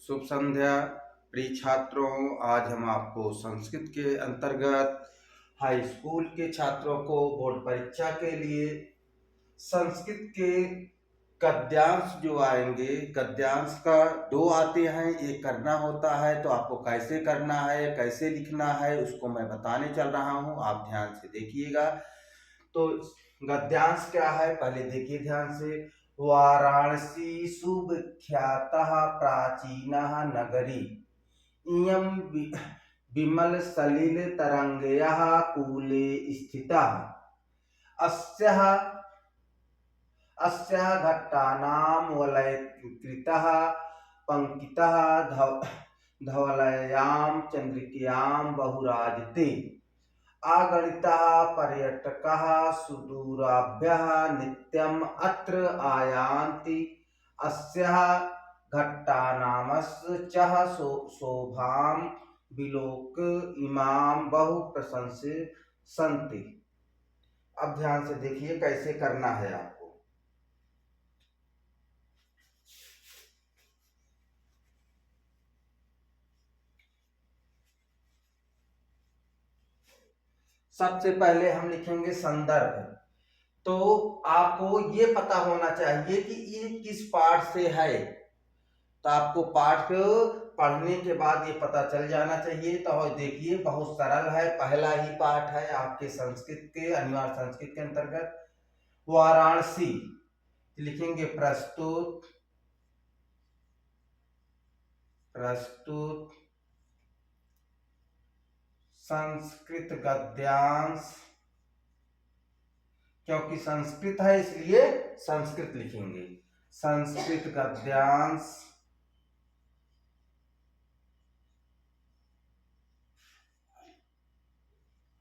शुभ संध्या प्रिय छात्रों। आज हम आपको संस्कृत के अंतर्गत हाई स्कूल के छात्रों को बोर्ड परीक्षा के लिए संस्कृत के गद्यांश जो आएंगे, गद्यांश का दो आते हैं, एक करना होता है तो आपको कैसे करना है, कैसे लिखना है उसको मैं बताने चल रहा हूं। आप ध्यान से देखिएगा। तो गद्यांश क्या है पहले देखिए ध्यान से। वाराणसी सुविख्यातः प्राचीनः नगरी इयं विमल सलिल तरंगयः कूले स्थितः अस्याः अस्याः घट्टानां वलयकृतः पंकितः धवलयां चंद्रिकायां बहुराजते आगणितः पर्यटकाः सुदूराभ्यः नित्यम् अत्र आयान्ति। अस्याः घट्टानामश्च शोभां विलोक्य इमां बहु प्रशंसन्ति। अब ध्यान से देखिए कैसे करना है आपको। सबसे पहले हम लिखेंगे संदर्भ। तो आपको ये पता होना चाहिए कि ये किस पाठ से है। तो आपको पाठ पढ़ने के बाद ये पता चल जाना चाहिए। तो देखिए बहुत सरल है, पहला ही पाठ है आपके संस्कृत के अनिवार्य संस्कृत के अंतर्गत। वाराणसी लिखेंगे प्रस्तुत संस्कृत गद्यांश, क्योंकि संस्कृत है इसलिए संस्कृत लिखेंगे। संस्कृत गद्यांश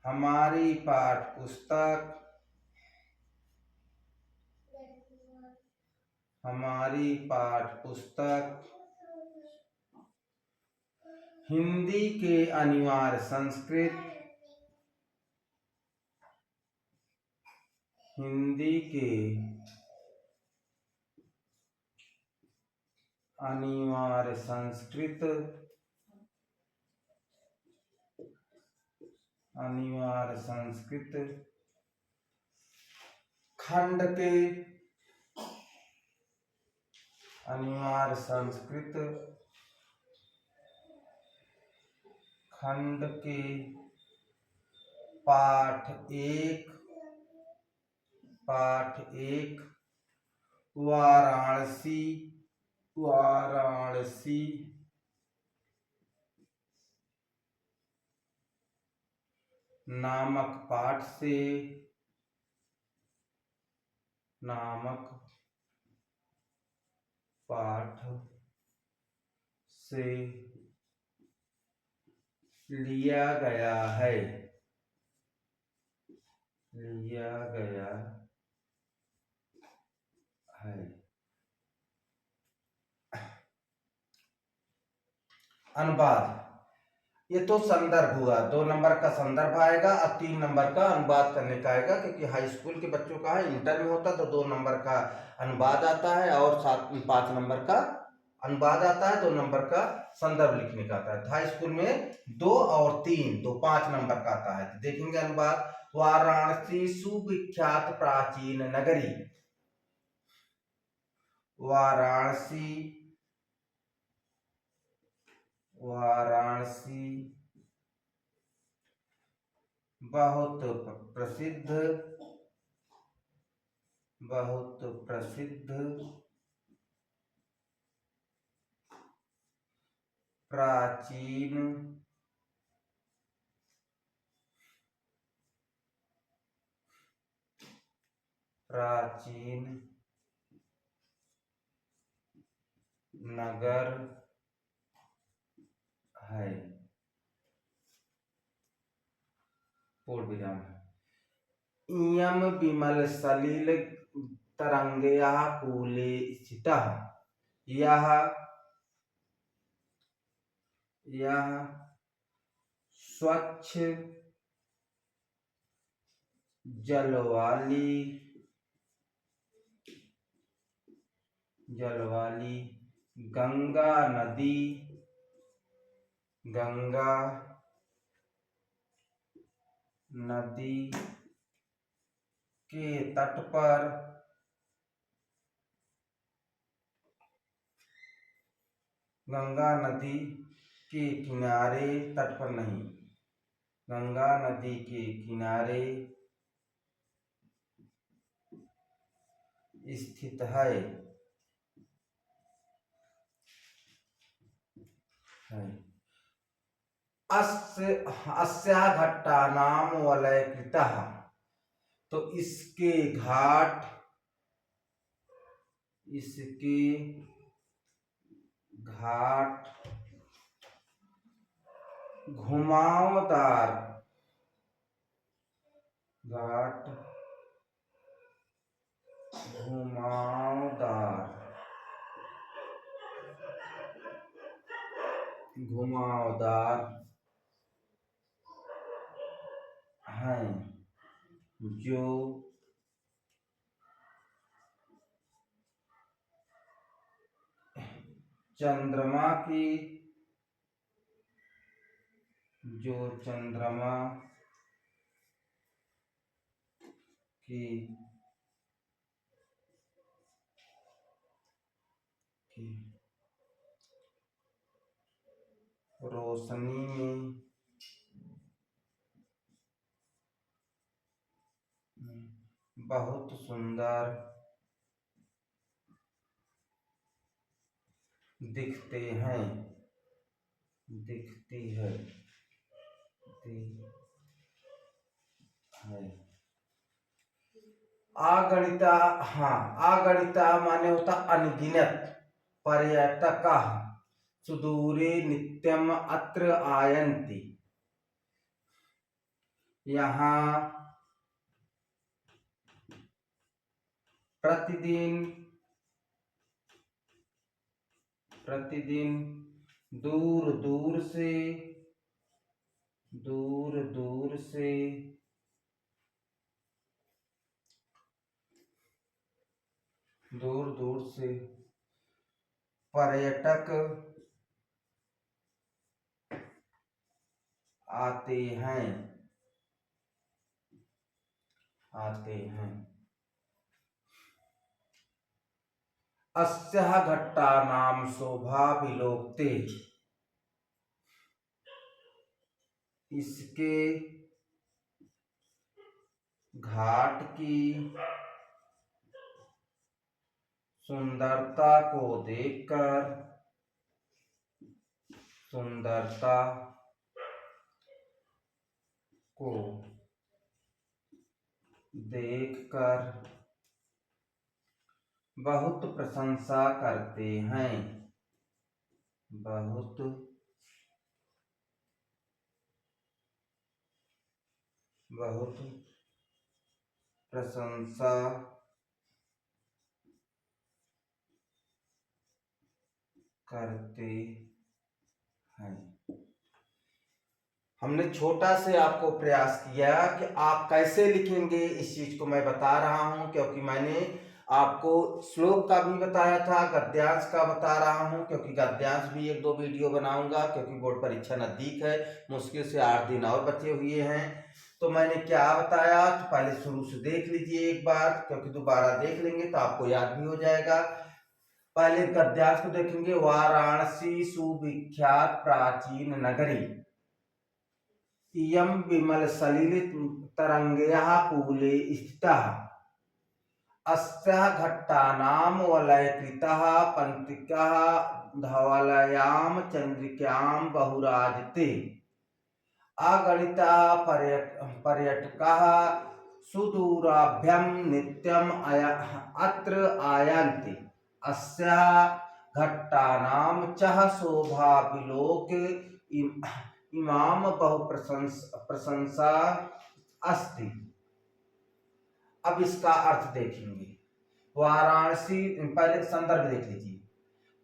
हमारी पाठ पुस्तक हिंदी के अनिवार्य संस्कृत, हिंदी के अनिवार्य संस्कृत खंड के अनिवार्य संस्कृत खंड के पाठ एक वाराणसी नामक पाठ से लिया गया है। अनुवाद, ये तो संदर्भ हुआ, 2 नंबर का संदर्भ आएगा और 3 नंबर का अनुवाद करने का आएगा, क्योंकि हाई स्कूल के बच्चों का है। इंटर में होता तो 2 नंबर का अनुवाद आता है और 5 नंबर का अनुवाद आता है, 2 नंबर का संदर्भ लिखने का आता है। हाई स्कूल में 2 और 3, तो 5 नंबर का आता है। तो देखेंगे अनुवाद। वाराणसी सुविख्यात प्राचीन नगरी, वाराणसी बहुत प्रसिद्ध प्राचीन नगर है। पूर्ण विराम। इयं विमल सलिल तरंगया कूले स्थितः, यह स्वच्छ जल वाली गंगा नदी, गंगा नदी के तट पर, गंगा नदी के किनारे, तट पर नहीं, गंगा नदी के किनारे स्थित है। अस्या घट्टानाम वलयकृतः, तो इसके घाट, इसके घाट घुमावदार, घाट घुमावदार, घुमावदार हैं, जो चंद्रमा की, जो चंद्रमा की रोशनी में बहुत सुंदर दिखते हैं, दिखती है, आगणिता, हाँ, आगणिता माने होता अनगिनत, पर्यटक सुदूरे नित्यम अत्र आयन्ति, यहाँ प्रतिदिन, प्रतिदिन दूर दूर से, दूर दूर से दूर दूर से पर्यटक आते हैं, आते हैं। अस्याः घट्टानां शोभा विलोक्ते, इसके घाट की सुंदरता को देखकर, सुंदरता को देखकर बहुत प्रशंसा करते हैं, बहुत बहुत प्रशंसा करते हैं। हमने छोटा से आपको प्रयास किया कि आप कैसे लिखेंगे, इस चीज को मैं बता रहा हूं, क्योंकि मैंने आपको श्लोक का भी बताया था, गद्यांश का बता रहा हूं, क्योंकि गद्यांश भी एक दो वीडियो बनाऊंगा, क्योंकि बोर्ड परीक्षा नजदीक है, मुश्किल से 8 दिन और बचे हुए हैं। तो मैंने क्या बताया, तो पहले शुरू से देख लीजिए एक बार, क्योंकि दोबारा देख लेंगे तो आपको याद भी हो जाएगा। पहले गद्यांश को देखेंगे। वाराणसी सुविख्यात प्राचीन नगरी, इयं विमल सलिल तरंगया कूले स्थितः, अस्याः घट्टानां वलयकृतः पंक्तिकः धवलायां चंद्रिकायां बहुराजते, अगणिताः पर्यटकाः सुदूराभ्यां नित्यम् अत्र आयान्ति, अस्याः घट्टानां च शोभा विलोक्य इमाम बहु प्रशंसा अस्ति। अब इसका अर्थ देखेंगे। वाराणसी, पहले संदर्भ देख लीजिए।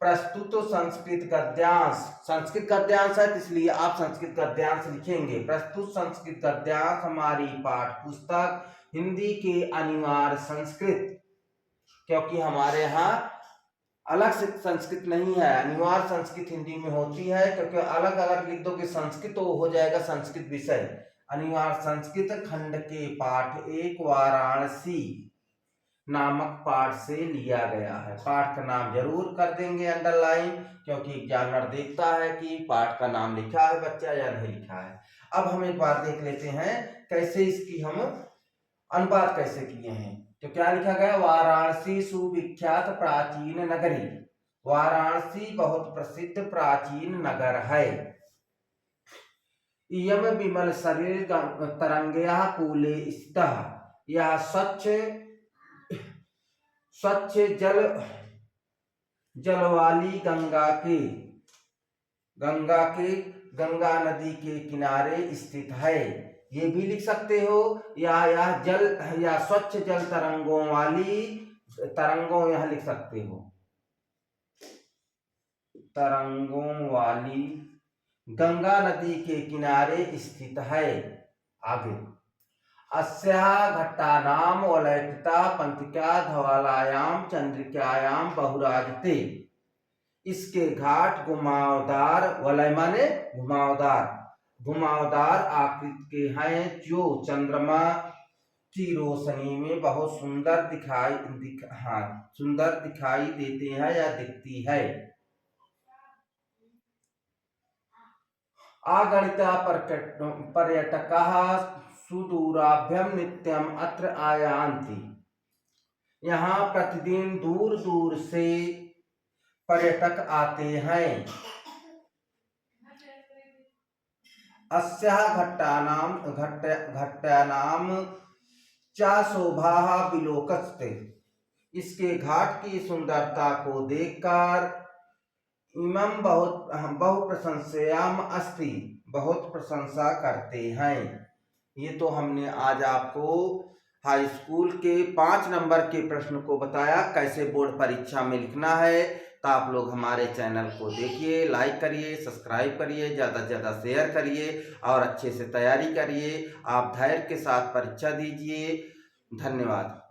प्रस्तुत संस्कृत गद्यांश, संस्कृत गद्यांश है इसलिए आप संस्कृत गद्यांश लिखेंगे। प्रस्तुत संस्कृत गद्यांश हमारी पाठ पुस्तक हिंदी के अनिवार्य संस्कृत, क्योंकि हमारे यहाँ अलग से संस्कृत नहीं है, अनिवार्य संस्कृत हिंदी में होती है, क्योंकि अलग अगर लिख दो कि संस्कृत तो हो जाएगा संस्कृत विषय। अनिवार्य संस्कृत खंड के पाठ 1 वाराणसी नामक पाठ से लिया गया है। पाठ का नाम जरूर कर देंगे अंडरलाइन, क्योंकि एग्जामिनर देखता है कि पाठ का नाम लिखा है बच्चा या नहीं लिखा है। अब हम एक बार देख लेते हैं कैसे इसकी हम अनुपात कैसे किए हैं। तो क्या लिखा गया, वाराणसी सुविख्यात प्राचीन नगरी। वाराणसी बहुत प्रसिद्ध प्राचीन नगर है। इयम विमल शरीर तरंगया कूले स्थितः, यह स्वच्छ जल वाली गंगा नदी के किनारे स्थित है। ये भी लिख सकते हो, या स्वच्छ जल तरंगों वाली, तरंगों यह लिख सकते हो, तरंगों वाली गंगा नदी के किनारे स्थित है। आगे, अस्याः घट्टानां वलयिता पंथिका धवलायां चंद्रिकायां बहुराजते। इसके घाट घुमावदार, वलय माने घुमावदार आकृति के हैं, जो चंद्रमा की रोशनी में बहुत सुंदर दिखाई देते हैं या दिखती है। आगणिता पर्यटकाः सुदूराभ्यम नित्यम अत्र आयान्ति। यहाँ प्रतिदिन दूर दूर से पर्यटक आते हैं। अस्याः घट्टानां च शोभाः विलोकस्ते। इसके घाट की सुंदरता को देखकर इमं बहु प्रशंसयाम अस्ति, बहुत प्रशंसा करते हैं। ये तो हमने आज आपको हाई स्कूल के 5 नंबर के प्रश्न को बताया कैसे बोर्ड परीक्षा में लिखना है। तो आप लोग हमारे चैनल को देखिए, लाइक करिए, सब्सक्राइब करिए, ज़्यादा से ज़्यादा शेयर करिए और अच्छे से तैयारी करिए। आप धैर्य के साथ परीक्षा दीजिए। धन्यवाद।